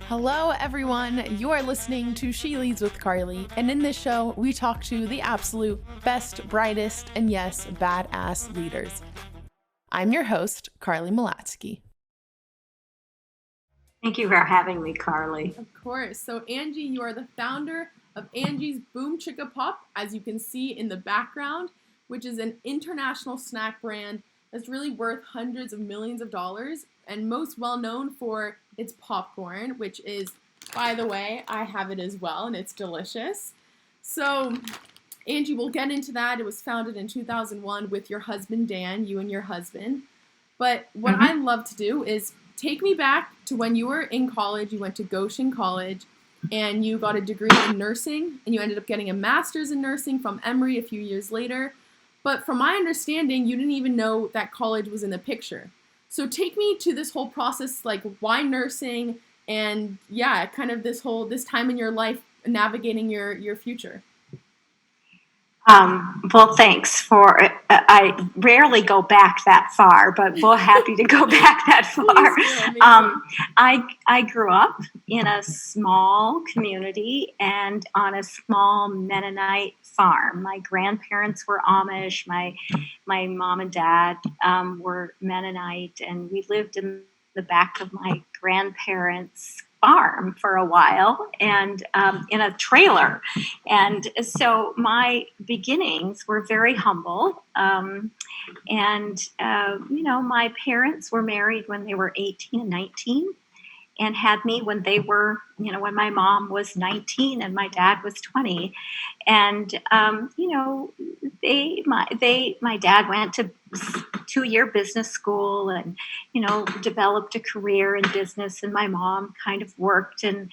Hello, everyone. You are listening to She Leads with Carly, and in this show, we talk to the absolute best, brightest, and yes, badass leaders. I'm your host, Carly Malatsky. Thank you for having me, Carly. Of course. So, Angie, you are the founder of Angie's BOOMCHIKAPOP, as you can see in the background, which is an international snack brand that's really worth hundreds of millions of dollars and most well known for its popcorn, which is, by the way, I have it as well, and it's delicious. So, Angie, we'll get into that. It was founded in 2001 with your husband, Dan, you and your husband. But what I love to do is take me back to when you were in college. You went to Goshen College, and you got a degree in nursing, and you ended up getting a master's in nursing from Emory a few years later. But from my understanding, you didn't even know that college was in the picture. So take me to this whole process, like why nursing, and yeah, kind of this time in your life navigating your future. Well, thanks I rarely go back that far, but we're happy to go back that far. I grew up in a small community and on a small Mennonite farm. My grandparents were Amish. My mom and dad were Mennonite, and we lived in the back of my grandparents' farm for a while, and in a trailer. And so my beginnings were very humble. My parents were married when they were 18 and 19 and had me when they were, when my mom was 19 and my dad was 20. And, my dad went to 2-year business school and, developed a career in business. And my mom kind of worked in,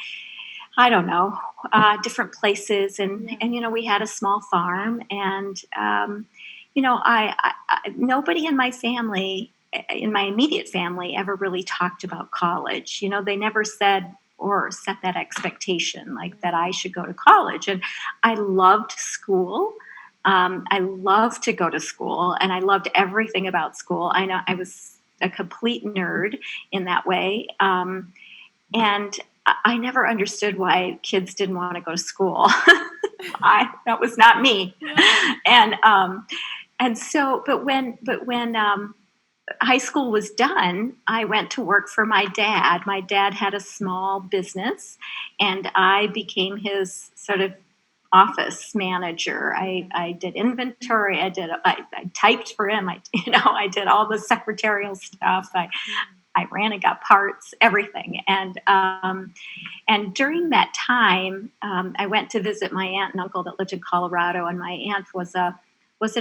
different places. And we had a small farm. And, nobody in my family, in my immediate family, ever really talked about college. They never said or set that expectation like that I should go to college. And I loved school. I loved to go to school, and I loved everything about school. I know I was a complete nerd in that way. And I never understood why kids didn't want to go to school. That was not me. But when high school was done, I went to work for my dad. My dad had a small business, and I became his sort of office manager. I did inventory. I typed for him. I did all the secretarial stuff. I ran and got parts, everything. And during that time, I went to visit my aunt and uncle that lived in Colorado, and my aunt was a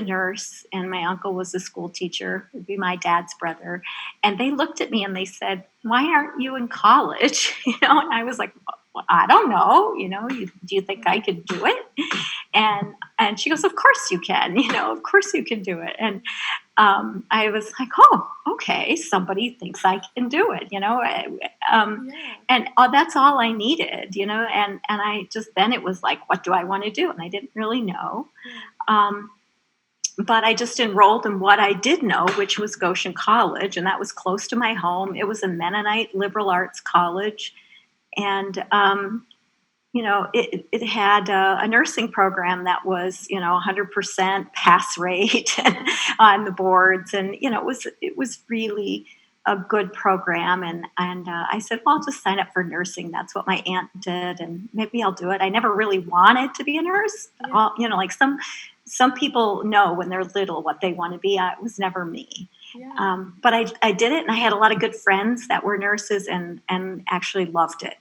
nurse, and my uncle was a school teacher. It would be my dad's brother. And they looked at me and they said, "Why aren't you in college?" And I was like, well, I don't know. Do you think I could do it? And she goes, "Of course you can. Of course you can do it." And I was like, "Oh, okay. Somebody thinks I can do it." And that's all I needed. And I just, then it was like, what do I want to do? And I didn't really know. But I just enrolled in what I did know, which was Goshen College, and that was close to my home. It was a Mennonite liberal arts college, and it had a nursing program that was 100% pass rate on the boards, and it was really a good program. And I said, well, I'll just sign up for nursing. That's what my aunt did, and maybe I'll do it. I never really wanted to be a nurse. Like some people know when they're little what they want to be. It was never me. But I did it, and I had a lot of good friends that were nurses and actually loved it.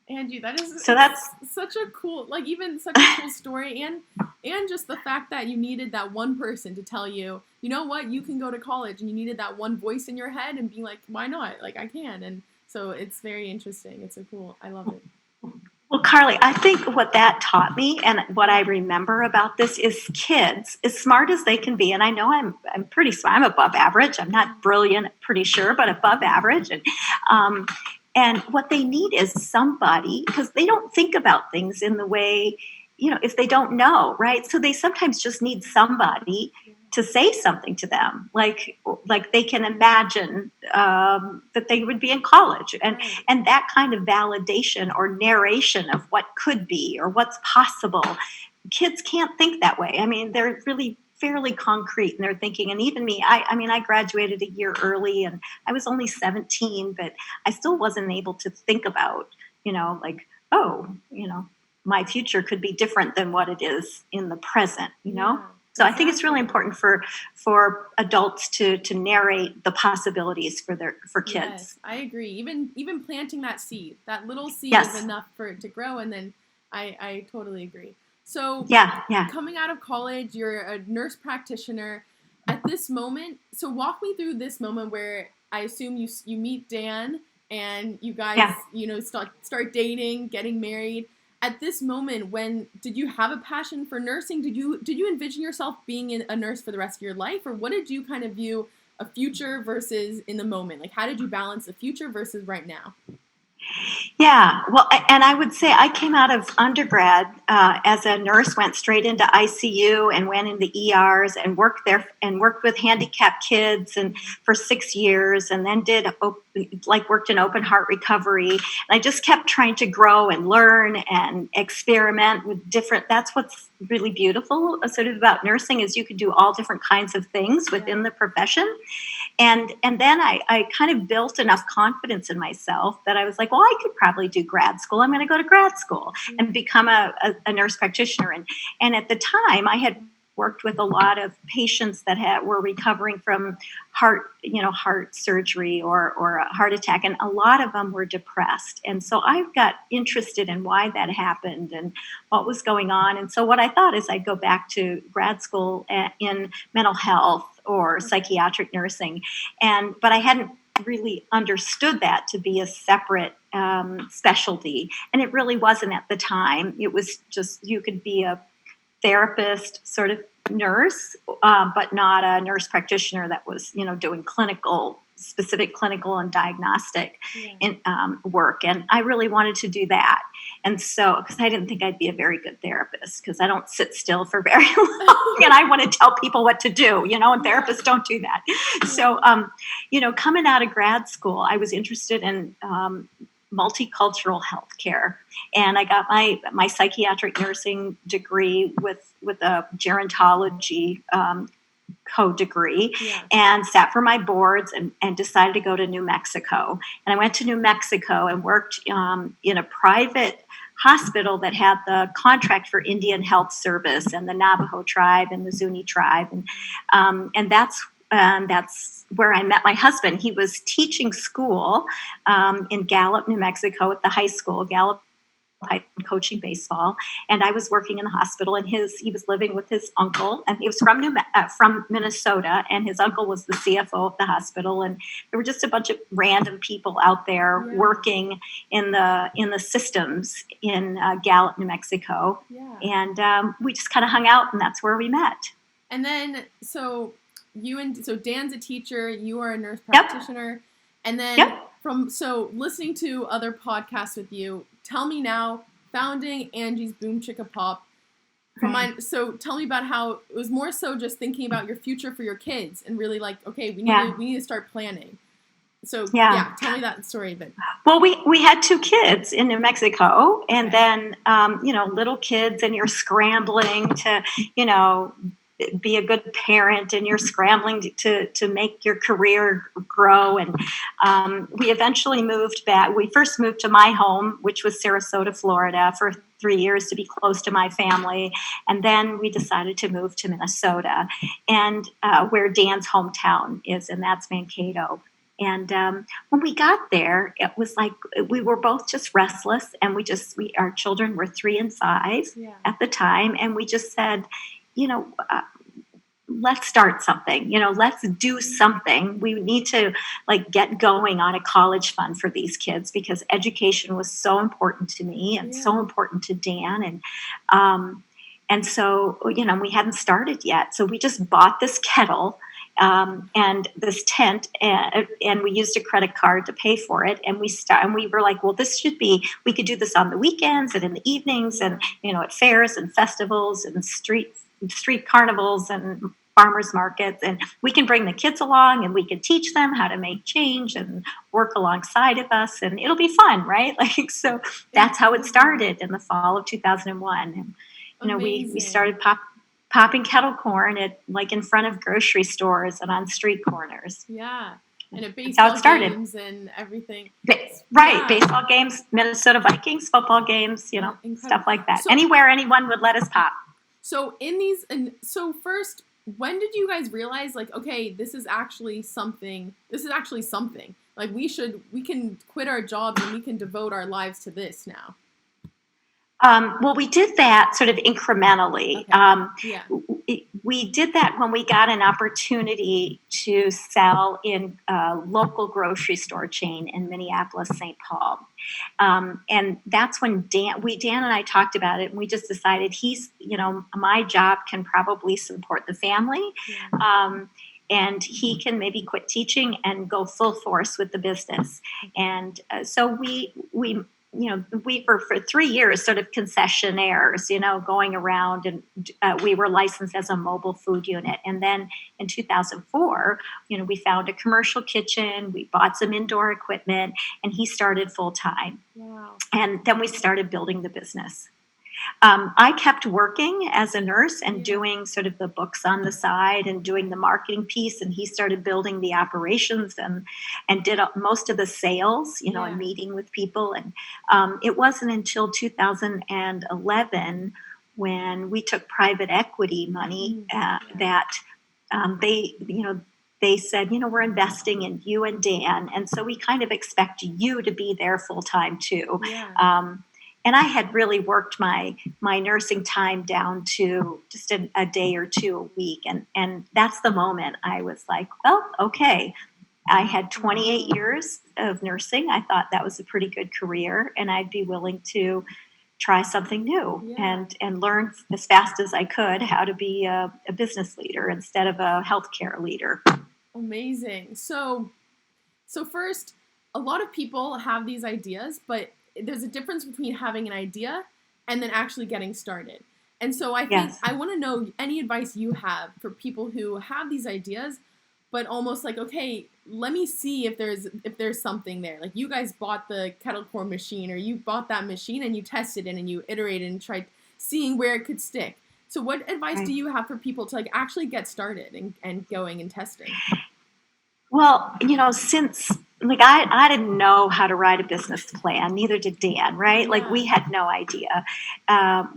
Angie, that's such a cool, story, and just the fact that you needed that one person to tell you, you know what, you can go to college, and you needed that one voice in your head and being like, why not? Like, I can. And so it's very interesting. It's so cool. I love it. Well, Carly, I think what that taught me, and what I remember about this, is kids, as smart as they can be, and I know I'm pretty smart. I'm above average. I'm not brilliant, pretty sure, but above average. And what they need is somebody, because they don't think about things in the way, if they don't know, right? So they sometimes just need somebody to say something to them, like they can imagine that they would be in college, and that kind of validation or narration of what could be or what's possible. Kids can't think that way. I mean, they're really fairly concrete in their thinking. And even me, I mean, I graduated a year early and I was only 17, but I still wasn't able to think about, like, oh, my future could be different than what it is in the present, Yeah, So I think it's really exactly. important for adults to narrate the possibilities for kids. Yes, I agree. Even planting that seed, that little seed is Yes. enough for it to grow, and then I totally agree. So Yeah. Yeah. coming out of college, you're a nurse practitioner. At this moment, so walk me through this moment where I assume you meet Dan and you guys Yeah. start dating, getting married. At this moment, when did you have a passion for nursing? Did you envision yourself being a nurse for the rest of your life, or what did you kind of view a future versus in the moment? Like, how did you balance the future versus right now? Yeah, well, and I would say I came out of undergrad as a nurse, went straight into ICU and went into ERs and worked there and worked with handicapped kids and for 6 years, and then worked in open heart recovery. And I just kept trying to grow and learn and experiment with different. That's what's really beautiful, sort of about nursing, is you can do all different kinds of things within the profession. And then I kind of built enough confidence in myself that I was like, well, I could probably do grad school. I'm going to go to grad school and become a nurse practitioner. And at the time, I had worked with a lot of patients that were recovering from heart surgery or a heart attack, and a lot of them were depressed. And so I got interested in why that happened and what was going on. And so what I thought is I'd go back to grad school in mental health or psychiatric nursing, but I hadn't really understood that to be a separate specialty, and it really wasn't at the time. It was just, you could be a therapist sort of nurse, but not a nurse practitioner that was, doing specific clinical and diagnostic work. And I really wanted to do that. And so, because I didn't think I'd be a very good therapist, because I don't sit still for very long and I want to tell people what to do, and therapists don't do that. So, coming out of grad school, I was interested in multicultural healthcare, and I got my psychiatric nursing degree with a gerontology co-degree, and sat for my boards and decided to go to New Mexico. And I went to New Mexico and worked in a private hospital that had the contract for Indian Health Service and the Navajo tribe and the Zuni tribe, and that's where I met my husband. He was teaching school in Gallup, New Mexico, at the high school, Gallup High, coaching baseball, and I was working in the hospital. And he was living with his uncle, and he was from Minnesota, and his uncle was the CFO of the hospital. And there were just a bunch of random people out there working in the systems in Gallup, New Mexico, and we just kind of hung out, and that's where we met. And then so Dan's a teacher, you are a nurse practitioner, and then listening to other podcasts with you, tell me now, founding Angie's BOOMCHIKAPOP. So tell me about how it was more so just thinking about your future for your kids and really like, okay, we need to start planning. So tell me that story a bit. Well, we had 2 kids in New Mexico, and then little kids, and you're scrambling to be a good parent, and you're scrambling to make your career grow. And we eventually moved back. We first moved to my home, which was Sarasota, Florida, for 3 years to be close to my family. And then we decided to move to Minnesota, and where Dan's hometown is, and that's Mankato. And when we got there, it was like we were both just restless, and our children were 3 and 5 at the time, and we just said, let's start something, let's do something. We need to get going on a college fund for these kids, because education was so important to me and so important to Dan. And so, we hadn't started yet. So we just bought this kettle and this tent, and we used a credit card to pay for it. And we were like, well, we could do this on the weekends and in the evenings, and, at fairs and festivals and street carnivals and farmers markets, and we can bring the kids along and we can teach them how to make change and work alongside of us, and it'll be fun, right? Like, so that's how it started in the fall of 2001. And, we started popping kettle corn at, like, in front of grocery stores and on street corners. Yeah. And at That's how it started. games and everything. Baseball games, Minnesota Vikings football games, stuff like that. So, anywhere anyone would let us pop. So first, when did you guys realize, like, okay, this is actually something. Like, we can quit our jobs and we can devote our lives to this now. Well, we did that sort of incrementally. Okay. We did that when we got an opportunity to sell in a local grocery store chain in Minneapolis, St. Paul. And that's when Dan and I talked about it, and we just decided my job can probably support the family. Yeah. And he can maybe quit teaching and go full force with the business. And so we were for 3 years sort of concessionaires, going around, and we were licensed as a mobile food unit. And then in 2004, we found a commercial kitchen, we bought some indoor equipment, and he started full time. Wow. And then we started building the business. I kept working as a nurse and doing sort of the books on the side and doing the marketing piece, and he started building the operations and did most of the sales, and meeting with people. And it wasn't until 2011 when we took private equity money that they said, we're investing in you and Dan, and so we kind of expect you to be there full time too. Yeah. And I had really worked my nursing time down to just a day or two a week. And that's the moment I was like, well, okay. I had 28 years of nursing. I thought that was a pretty good career, and I'd be willing to try something new and learn as fast as I could how to be a business leader instead of a healthcare leader. Amazing. So first, a lot of people have these ideas, but there's a difference between having an idea and then actually getting started. And so I think I want to know any advice you have for people who have these ideas, but almost like, okay, let me see if there's something there. Like, you guys bought the kettle corn machine, or you bought that machine and you tested it and you iterated and tried seeing where it could stick. So what advice do you have for people to, like, actually get started and going and testing? Well, since, like, I didn't know how to write a business plan, neither did Dan, right? Yeah. Like, we had no idea.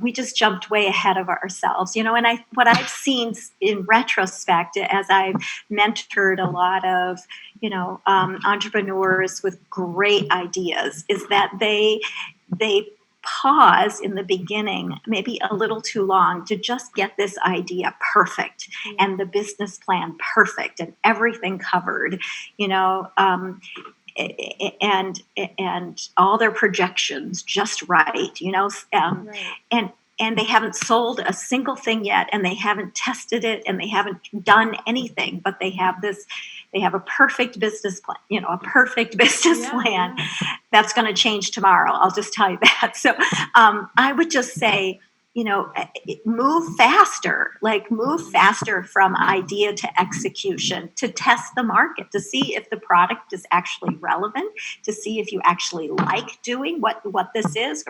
We just jumped way ahead of ourselves, and what I've seen in retrospect, as I've mentored a lot of, entrepreneurs with great ideas, is that they pause in the beginning, maybe a little too long, to just get this idea perfect and the business plan perfect and everything covered, and all their projections just right, and they haven't sold a single thing yet, and they haven't tested it, and they haven't done anything, but they have a perfect business plan, a perfect business plan that's going to change tomorrow. I'll just tell you that. So I would just say, move faster from idea to execution, to test the market, to see if the product is actually relevant, to see if you actually like doing what this is,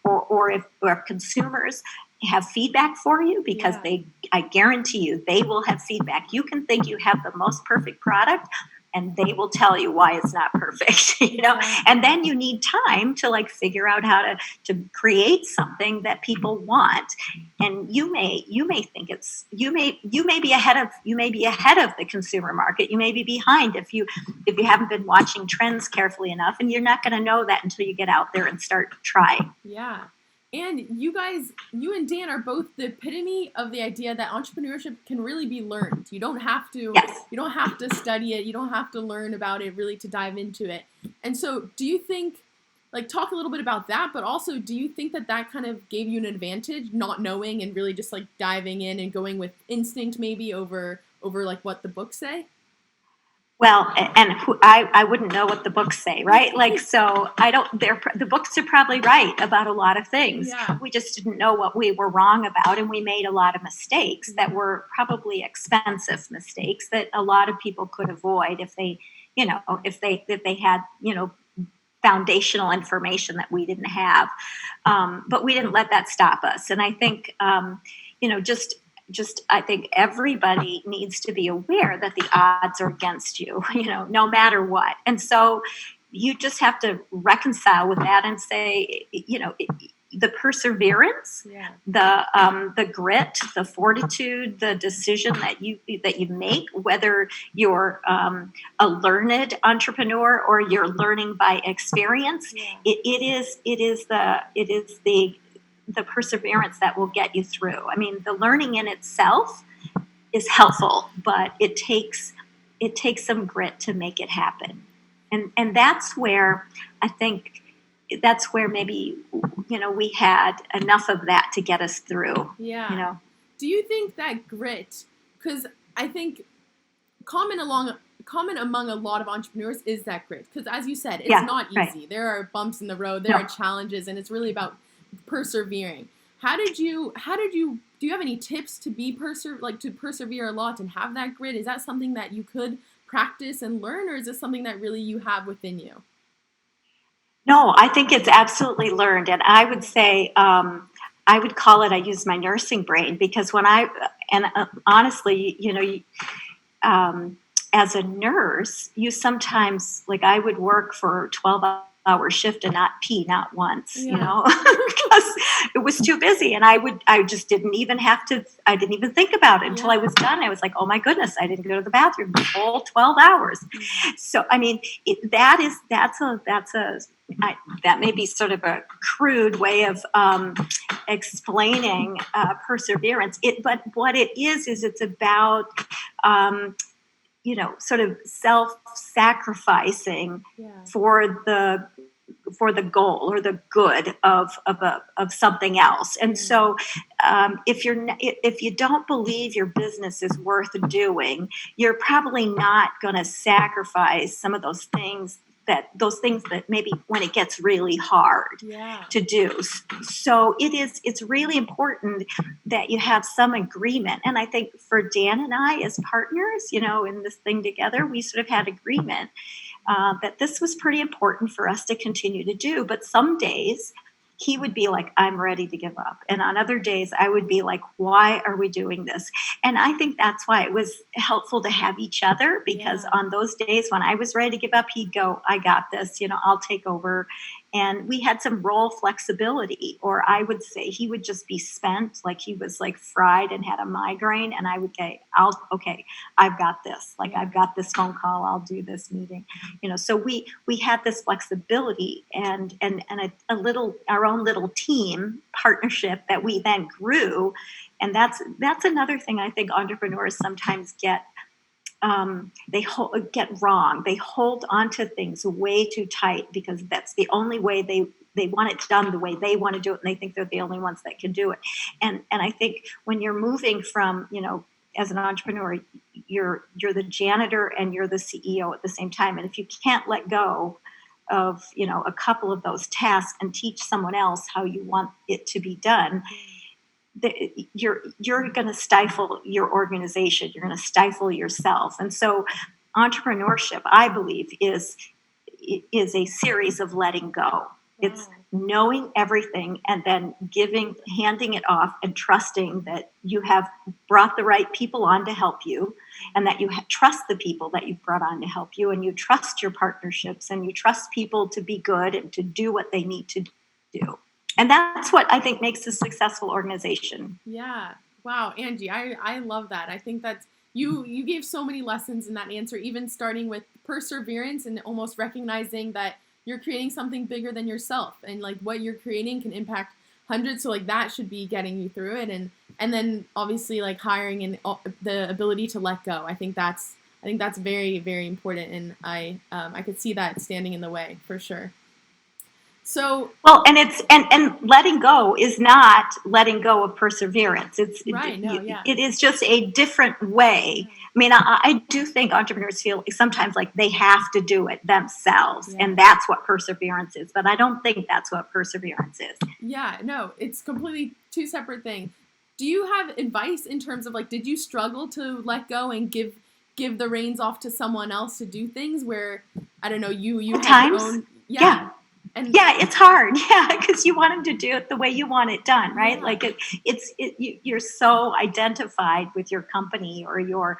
or if consumers have feedback for you, because I guarantee you, they will have feedback. You can think you have the most perfect product, and they will tell you why it's not perfect, and then you need time to, like, figure out how to create something that people want. And you may think you may be ahead of the consumer market. You may be behind if you haven't been watching trends carefully enough, and you're not going to know that until you get out there and start trying. Yeah. And you and Dan are both the epitome of the idea that entrepreneurship can really be learned. You don't have to study it. You don't have to learn about it really to dive into it. And so do you think, like, talk a little bit about that, but also, do you think that kind of gave you an advantage, not knowing and really just, like, diving in and going with instinct maybe over like what the books say? Well, and I wouldn't know what the books say, right? Like, so I don't, the books are probably right about a lot of things. Yeah. We just didn't know what we were wrong about, and we made a lot of mistakes that were probably expensive mistakes that a lot of people could avoid if they, if they had, foundational information that we didn't have. But we didn't let that stop us. And I think, just I think everybody needs to be aware that the odds are against you, no matter what. And so you just have to reconcile with that and say, the perseverance, the grit, the fortitude, the decision that you make, whether you're a learned entrepreneur or you're learning by experience, it is the perseverance that will get you through. I mean, the learning in itself is helpful, but it takes some grit to make it happen. And that's where I think maybe, we had enough of that to get us through. Yeah. Do you think that grit, because I think common among a lot of entrepreneurs is that grit, because as you said, it's not easy. Right. There are bumps in the road, there are challenges, and it's really about persevering. Do you have any tips to to persevere a lot and have that grit? Is that something that you could practice and learn, or is this something that really you have within you? No, I think it's absolutely learned, and I would say I would call it, I use my nursing brain, because honestly, as a nurse, you sometimes, like, I would work for 12-hour shift and not pee, not once, because it was too busy. And I just didn't even think about it until I was done. I was like, oh my goodness, I didn't go to the bathroom the whole 12 hours. So, I mean, that may be sort of a crude way of explaining perseverance. But what it is it's about, sort of self-sacrificing for the goal or the good of something else. And so if you don't believe your business is worth doing, you're probably not going to sacrifice some of those things that maybe when it gets really hard to do. So it's really important that you have some agreement. And I think for Dan and I as partners, in this thing together, we sort of had agreement that this was pretty important for us to continue to do. But some days he would be like, I'm ready to give up. And on other days, I would be like, why are we doing this? And I think that's why it was helpful to have each other, because on those days when I was ready to give up, he'd go, I got this, I'll take over. And we had some role flexibility, or I would say he would just be spent, like he was like fried and had a migraine. And I would say, I've got this. Like, I've got this phone call. I'll do this meeting. So we had this flexibility and our own little team partnership that we then grew. And that's another thing I think entrepreneurs sometimes get wrong. They hold onto things way too tight because that's the only way they want it done the way they want to do it, and they think they're the only ones that can do it. And I think when you're moving from, as an entrepreneur, you're the janitor and you're the CEO at the same time. And if you can't let go of, a couple of those tasks and teach someone else how you want it to be done, you're going to stifle your organization. You're going to stifle yourself. And so entrepreneurship, I believe, is a series of letting go. It's knowing everything and then handing it off and trusting that you have brought the right people on to help you, and that you trust the people that you've brought on to help you, and you trust your partnerships, and you trust people to be good and to do what they need to do. And that's what I think makes a successful organization. Yeah. Wow, Angie, I love that. I think that's you gave so many lessons in that answer, even starting with perseverance and almost recognizing that you're creating something bigger than yourself, and like what you're creating can impact hundreds. So like that should be getting you through it, and then obviously like hiring and the ability to let go. I think that's very, very important, and I could see that standing in the way for sure. So Well, and it's and letting go is not letting go of perseverance. right, no, yeah. It is just a different way. I mean, I do think entrepreneurs feel sometimes like they have to do it themselves, Yeah. and that's what perseverance is. But I don't think that's what perseverance is. Yeah, no, it's completely two separate things. Do you have advice in terms of like, did you struggle to let go and give the reins off to someone else to do things where, I don't know, you At had your times, own, yeah. and Yeah, it's hard. Yeah, because you want them to do it the way you want it done, right? yeah, Like you're so identified with your company or your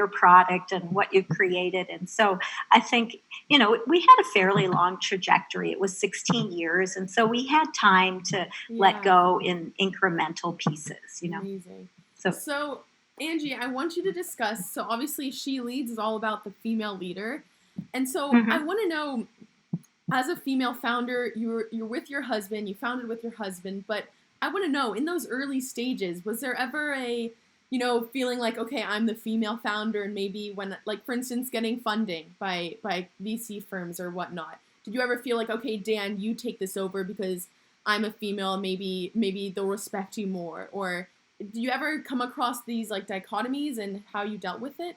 product and what you've created, and so I think we had a fairly long trajectory. It was 16 years, and so we had time to let yeah, go in incremental pieces. amazing. So So, Angie, I want you to discuss. So, obviously, She Leads is all about the female leader, and so I mhm. want to know, as a female founder, you're with your husband, you founded with your husband, but I want to know, in those early stages, was there ever a, feeling like, okay, I'm the female founder, and maybe when, like, for instance, getting funding by VC firms or whatnot, did you ever feel like, okay, Dan, you take this over because I'm a female, maybe they'll respect you more, or do you ever come across these like dichotomies and how you dealt with it?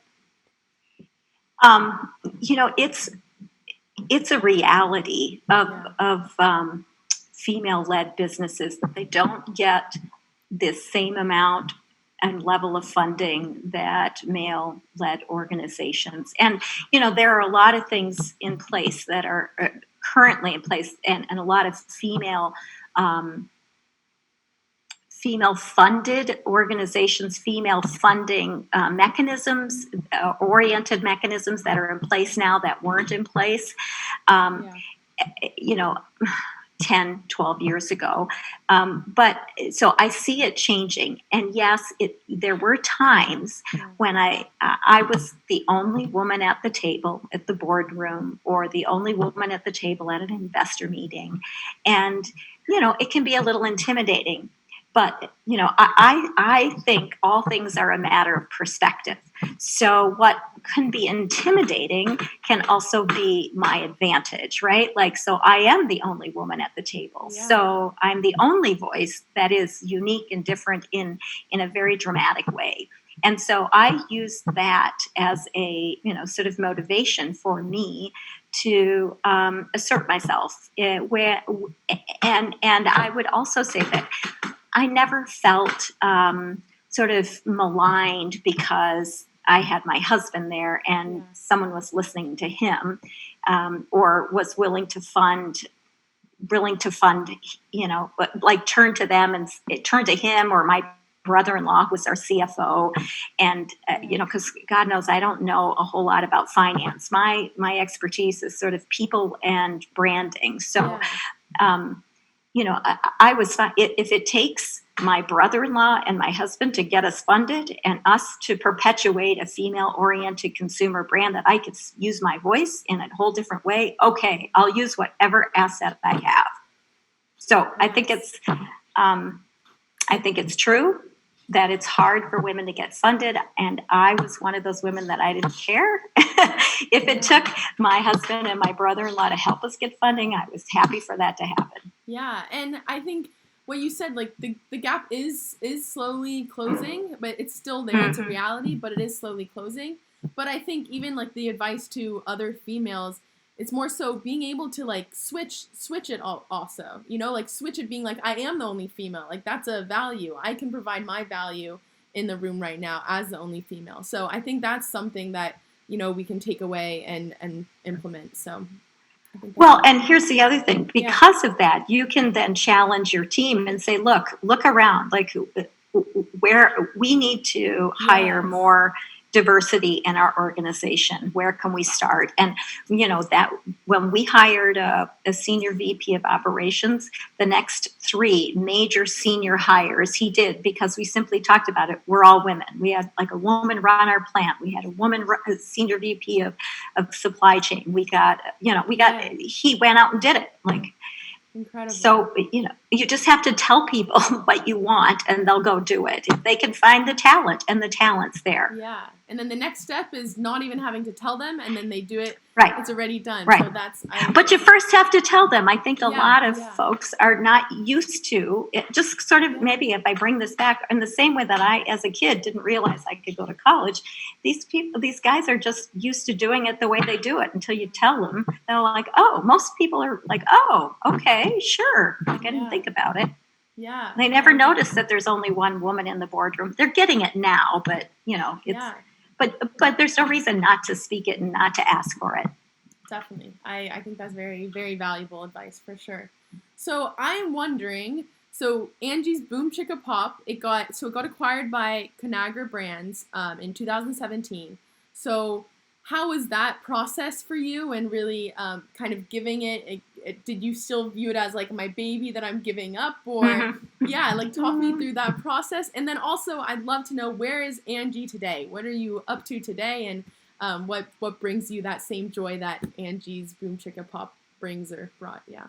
um, it's a reality of Yeah, female-led businesses that they don't get the same amount and level of funding that male-led organizations. And there are a lot of things in place that are currently in place, and a lot of um, female funded organizations, female funding mechanisms, oriented mechanisms that are in place now that weren't in place. Um, yeah, you know, 10, 12 years ago. But so I see it changing. And yes, there were times yeah, when I was the only woman at the table at the boardroom or the only woman at the table at an investor meeting. And, it can be a little intimidating. But, I think all things are a matter of perspective. So what can be intimidating can also be my advantage, right? Like, so I am the only woman at the table. yeah, So I'm the only voice that is unique and different in a very dramatic way. And so I use that as a, sort of motivation for me to assert myself. And I would also say that I never felt sort of maligned because I had my husband there and yeah, someone was listening to him, or was willing to fund, like turn to them and turn to him, or my brother-in-law was our CFO, and yeah, because God knows I don't know a whole lot about finance. My expertise is sort of people and branding. So yeah, um, I was fine. If it takes my brother-in-law and my husband to get us funded and us to perpetuate a female-oriented consumer brand that I could use my voice in a whole different way, okay, I'll use whatever asset I have. So yes. I think it's true that it's hard for women to get funded, and I was one of those women that I didn't care. If it took Yeah. my husband and my brother-in-law to help us get funding, I was happy for that to happen. Yeah, and I think what you said, like the gap is slowly closing, but it's still there. It's a Mhm. reality, but it is slowly closing. But I think even like the advice to other females, it's more so being able to like switch it all also. Like switch it being like I am the only female. Like that's a value. I can provide my value in the room right now as the only female. So I think that's something that, we can take away and implement. So I think Well, and here's the other thing. yeah. Because of that, you can then challenge your team and say, look around. Like, where we need to hire Yes. more diversity in our organization. Where can we start? And, that when we hired a senior VP of operations, the next 3 major senior hires he did, because we simply talked about it. We're all women. We had like a woman run our plant. We had a woman senior VP of supply chain. Yeah. He went out and did it. Like, Incredible. so, you just have to tell people what you want and they'll go do it. If they can find the talent, and the talent's there. Yeah. And then the next step is not even having to tell them, and then they do it. Right. It's already done. Right. So that's. But you first have to tell them. I think a lot of yeah. folks are not used to it. Just sort of maybe if I bring this back in the same way that I, as a kid, didn't realize I could go to college. These guys are just used to doing it the way they do it until you tell them. They're like, oh, most people are like, oh, okay, sure. Like I didn't think about it. Yeah. They never notice that there's only one woman in the boardroom. They're getting it now, but you know, it's. Yeah. But there's no reason not to speak it and not to ask for it. Definitely. I think that's very, very valuable advice for sure. So I'm wondering, so Angie's BOOMCHIKAPOP, it got acquired by Conagra Brands in 2017. So how was that process for you, and really kind of giving it, did you still view it as like my baby that I'm giving up, or like talk me through that process? And then also I'd love to know, where is Angie today? What are you up to today, and what brings you that same joy that Angie's BOOMCHIKAPOP brings or brought? Yeah.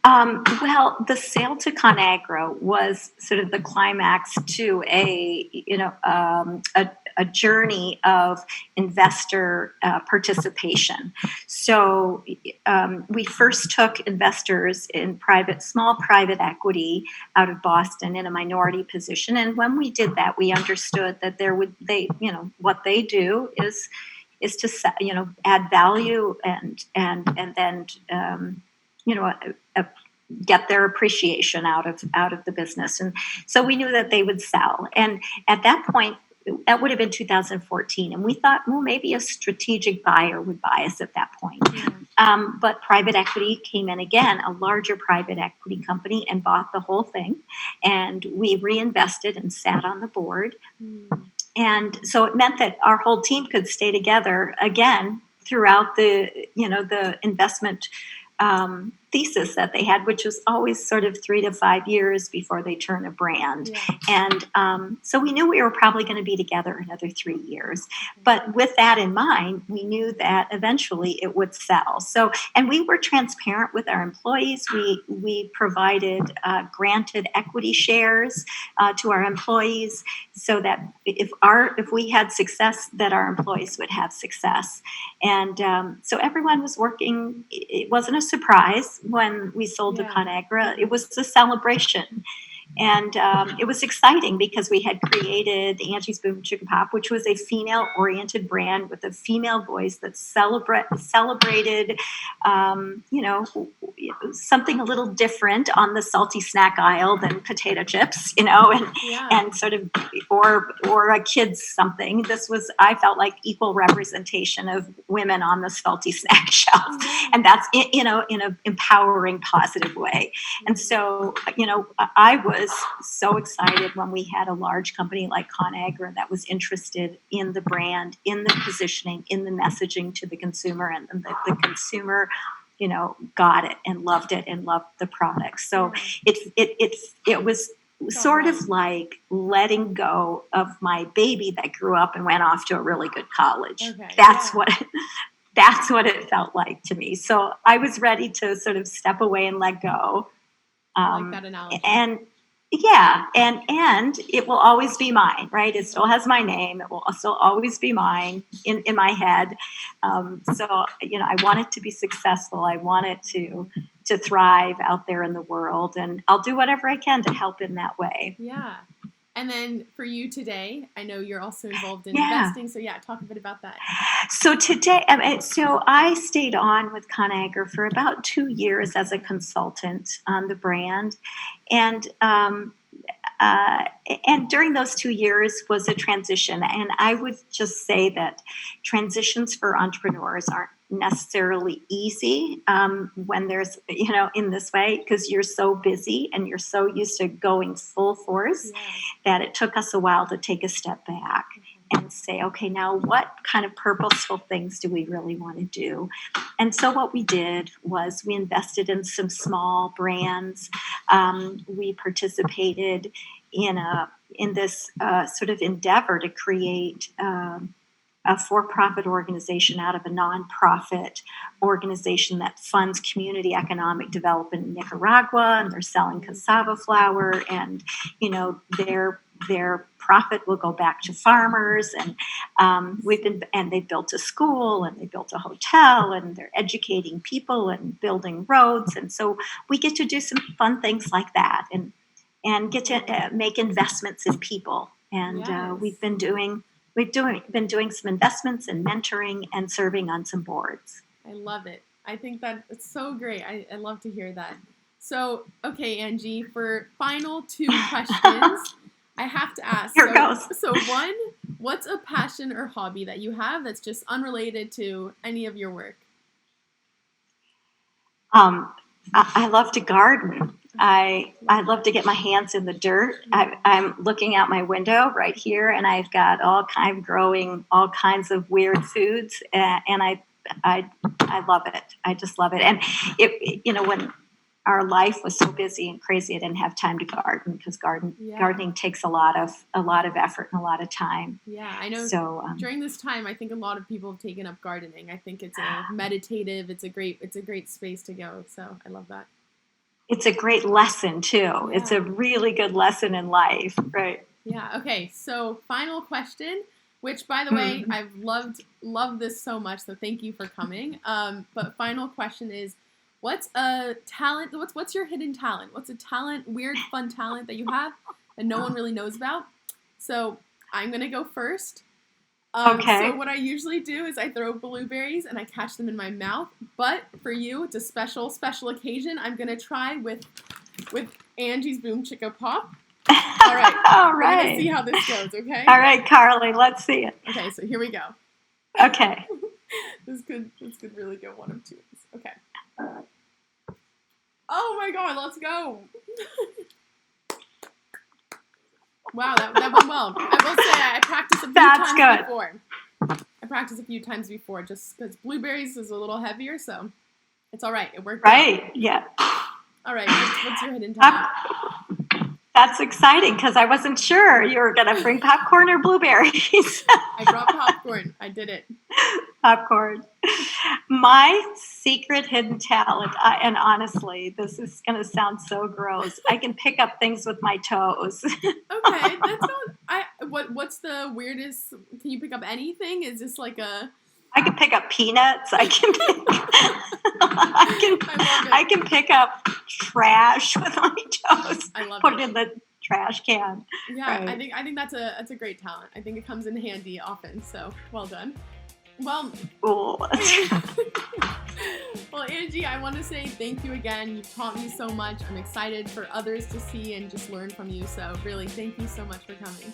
Well, the sale to Conagra was sort of the climax to a journey of investor participation. So we first took investors in small private equity out of Boston in a minority position, and when we did that, we understood that what they do is to add value and then get their appreciation out of the business. And so we knew that they would sell. And at that point, that would have been 2014. And we thought, well, maybe a strategic buyer would buy us at that point. But private equity came in again, a larger private equity company, and bought the whole thing. And we reinvested and sat on the board. And so it meant that our whole team could stay together again throughout the investment thesis that they had, which was always sort of 3 to 5 years before they turn a brand. And so we knew we were probably going to be together another 3 years. But with that in mind, we knew that eventually it would sell. So, and we were transparent with our employees. We provided granted equity shares to our employees, so that if we had success, that our employees would have success. And so everyone was working. It wasn't a surprise when we sold to Conagra. It was a celebration. And it was exciting because we had created Angie's BOOMCHIKAPOP, which was a female-oriented brand with a female voice that celebrated, something a little different on the salty snack aisle than potato chips, and sort of, or a kid's something. This was, I felt like, equal representation of women on the salty snack shelf, and that's in an empowering, positive way. And so, I was so excited when we had a large company like Conagra that was interested in the brand, in the positioning, in the messaging to the consumer, and the consumer, got it and loved the product. So it was sort of like letting go of my baby that grew up and went off to a really good college. That's what it felt like to me. So I was ready to sort of step away and let go. I like that analogy. And it will always be mine, right? It still has my name. It will still always be mine in my head. So, I want it to be successful. I want it to thrive out there in the world, and I'll do whatever I can to help in that way. Yeah. And then for you today, I know you're also involved in investing. So talk a bit about that. So today, so I stayed on with Conagra for about 2 years as a consultant on the brand. And during those 2 years was a transition. And I would just say that transitions for entrepreneurs aren't necessarily easy when there's, in this way, because you're so busy and you're so used to going full force that it took us a while to take a step back and say, okay, now what kind of purposeful things do we really want to do? And so what we did was we invested in some small brands. We participated in this sort of endeavor to create a for-profit organization out of a nonprofit organization that funds community economic development in Nicaragua, and they're selling cassava flour, and their profit will go back to farmers, and they built a school, and they built a hotel, and they're educating people and building roads, and so we get to do some fun things like that, and get to make investments in people, and we've been doing some investments and mentoring and serving on some boards. I love it. I think that it's so great. I love to hear that. So, okay, Angie, for final 2 questions, I have to ask. Here goes. So one, what's a passion or hobby that you have that's just unrelated to any of your work? I love to garden. I love to get my hands in the dirt. I'm looking out my window right here, and I'm growing all kinds of weird foods, and I love it. I just love it. And when our life was so busy and crazy, I didn't have time to garden, because gardening takes a lot of effort and a lot of time. Yeah, I know. So during this time, I think a lot of people have taken up gardening. I think it's a meditative. It's a great space to go. So I love that. It's a great lesson too. Yeah. It's a really good lesson in life, right? Yeah. Okay. So final question, which, by the way, I've loved this so much. So thank you for coming. But final question is, what's a talent? What's your hidden talent? What's a talent, weird, fun talent that you have that no one really knows about? So I'm gonna go first. Okay. So what I usually do is I throw blueberries and I catch them in my mouth. But for you, it's a special occasion. I'm gonna try with Angie's BOOMCHIKAPOP. All right. All right. We're gonna see how this goes. Okay. All right, Carly. Let's see it. Okay. So here we go. Okay. This could really go one of two ways. Okay. Oh my God, let's go. Wow, that went well. I will say I practiced a few times before. I practiced a few times before just because blueberries is a little heavier, so it's all right. It worked right, out. Yeah. All right, what's your hidden talent? That's exciting, because I wasn't sure you were going to bring popcorn or blueberries. I brought popcorn. I did it. Popcorn. My secret hidden talent, and honestly, this is going to sound so gross, I can pick up things with my toes. Okay, that's not. What's the weirdest? Can you pick up anything? Is this like a? I can pick up peanuts. I can pick up trash with my toes. I love Put it. it in the trash can. Yeah, right. I think that's a great talent. I think it comes in handy often. So well done. Well, well, Angie, I want to say thank you again. You've taught me so much. I'm excited for others to see and just learn from you. So really, thank you so much for coming.